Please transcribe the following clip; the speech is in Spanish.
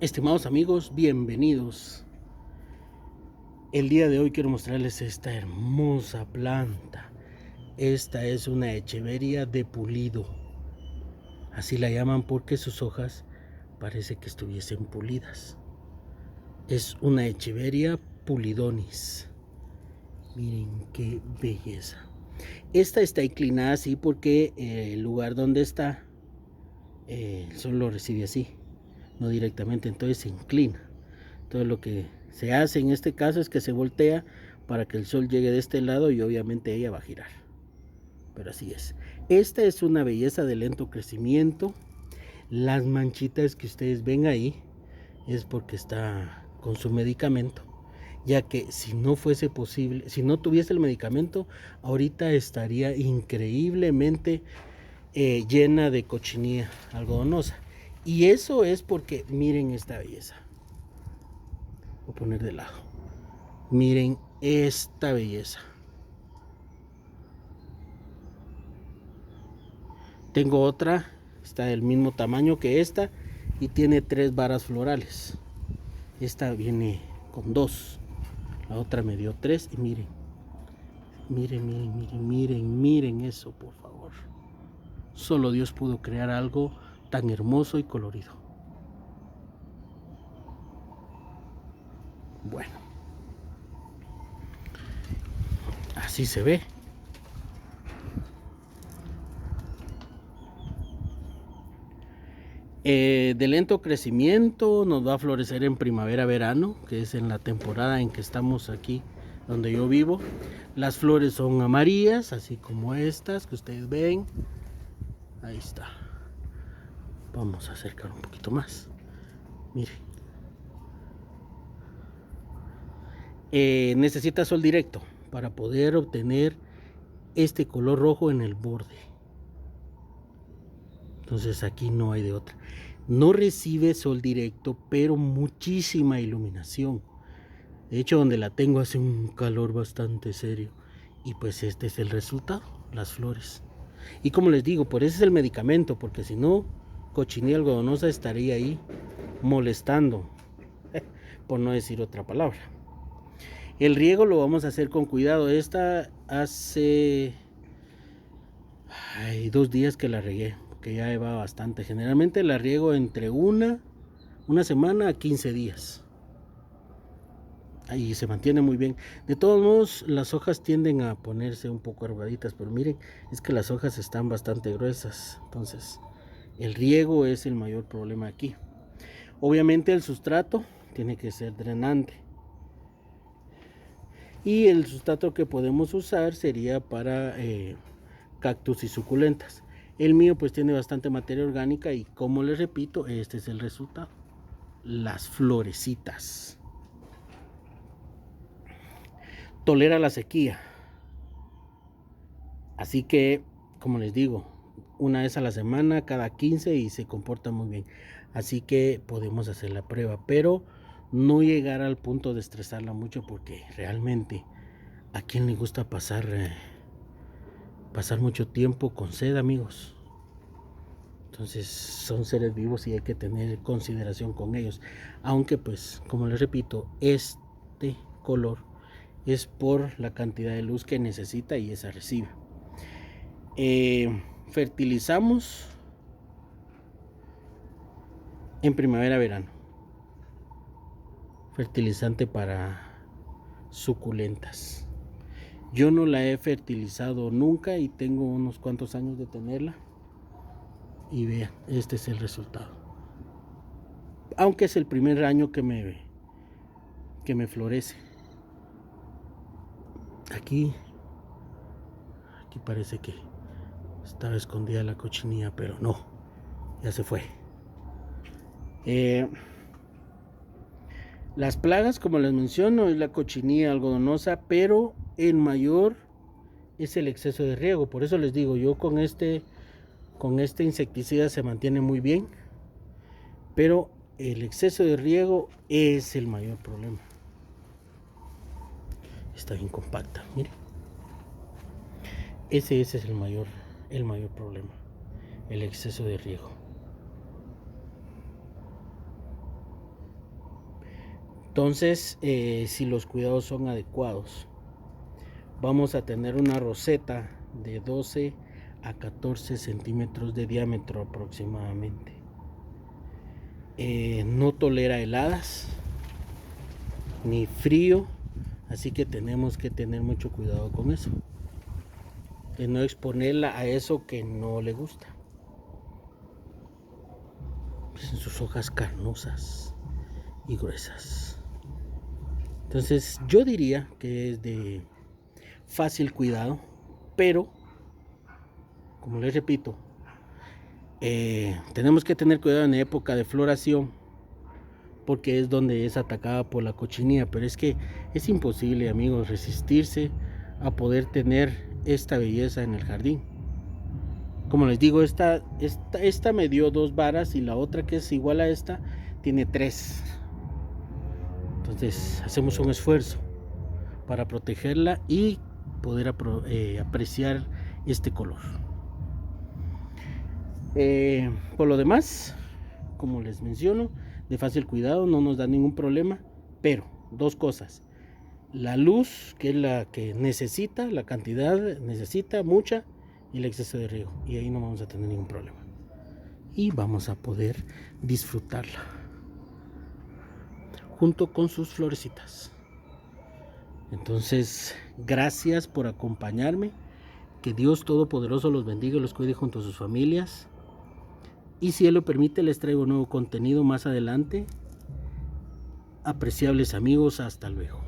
Estimados amigos, bienvenidos. El día de hoy quiero mostrarles esta hermosa planta. Esta es una echeveria de pulido. Así la llaman porque sus hojas parece que estuviesen pulidas. Es una echeveria pulidonis. Miren qué belleza. Esta está inclinada así porque el lugar donde está, el sol lo recibe así, no directamente, entonces se inclina. Entonces lo que se hace en este caso es que se voltea para que el sol llegue de este lado y obviamente ella va a girar. Pero así es. Esta es una belleza de lento crecimiento. Las manchitas que ustedes ven ahí es porque está con su medicamento, ya que si no fuese posible, si no tuviese el medicamento, ahorita estaría increíblemente llena de cochinilla algodonosa. Y eso es porque miren esta belleza. Voy a poner de lado. Miren esta belleza. Tengo otra, está del mismo tamaño que esta y tiene 3 varas florales. Esta viene con 2. La otra me dio 3 y miren. Miren eso, por favor. Solo Dios pudo crear algo tan hermoso y colorido. Bueno, así se ve. De lento crecimiento, nos va a florecer en primavera-verano, que es en la temporada en que estamos aquí donde yo vivo. Las flores son amarillas, así como estas que ustedes ven. Ahí está. Vamos a acercar un poquito más. Miren. Necesita sol directo para poder obtener este color rojo en el borde. Entonces aquí no hay de otra. No recibe sol directo, pero muchísima iluminación. De hecho, donde la tengo hace un calor bastante serio. Y pues este es el resultado, las flores. Y como les digo, por eso es el medicamento, porque si no, cochinilla algodonosa estaría ahí molestando, por no decir otra palabra. El riego lo vamos a hacer con cuidado. Esta hace 2 días que la regué, que ya va bastante. Generalmente la riego entre una semana a 15 días. Ahí se mantiene muy bien. De todos modos, las hojas tienden a ponerse un poco arrugaditas, pero miren, es que las hojas están bastante gruesas. Entonces, el riego es el mayor problema aquí. Obviamente el sustrato tiene que ser drenante. Y el sustrato que podemos usar sería para cactus y suculentas. El mío pues tiene bastante materia orgánica y como les repito, este es el resultado. Las florecitas. Tolera la sequía. Así que, como les digo, una vez a la semana, cada 15 y se comporta muy bien. Así que podemos hacer la prueba, pero no llegar al punto de estresarla mucho porque realmente a quien le gusta pasar mucho tiempo con sed, amigos. Entonces son seres vivos y hay que tener consideración con ellos. Aunque pues, como les repito, este color es por la cantidad de luz que necesita y esa recibe. Fertilizamos en primavera-verano. Fertilizante para suculentas. Yo no la he fertilizado nunca y tengo unos cuantos años de tenerla. Y vean, este es el resultado. Aunque es el primer año que me florece. Aquí parece que estaba escondida la cochinilla, pero no, ya se fue. Las plagas, como les menciono, es la cochinilla algodonosa, pero el mayor es el exceso de riego. Por eso les digo, yo con este insecticida se mantiene muy bien, pero el exceso de riego es el mayor problema. Está bien compacta, miren. Ese es el mayor problema, el exceso de riego. Entonces, si los cuidados son adecuados, vamos a tener una roseta de 12 a 14 centímetros de diámetro aproximadamente. No tolera heladas ni frío, así que tenemos que tener mucho cuidado con eso, de no exponerla a eso que no le gusta. En sus hojas carnosas y gruesas. Entonces yo diría que es de fácil cuidado, pero como les repito, tenemos que tener cuidado en época de floración, porque es donde es atacada por la cochinilla. Pero es que es imposible, amigos, resistirse a poder tener esta belleza en el jardín. Como les digo, esta me dio 2 varas y la otra, que es igual a esta, tiene 3. Entonces hacemos un esfuerzo para protegerla y poder apreciar este color. Por lo demás, como les menciono, de fácil cuidado, no nos da ningún problema, pero 2 cosas: la luz, que es la que necesita, la cantidad necesita mucha, y el exceso de riego, y ahí no vamos a tener ningún problema y vamos a poder disfrutarla junto con sus florecitas. Entonces, gracias por acompañarme. Que Dios Todopoderoso los bendiga y los cuide junto a sus familias. Y si Él lo permite, les traigo nuevo contenido más adelante. Apreciables amigos, hasta luego.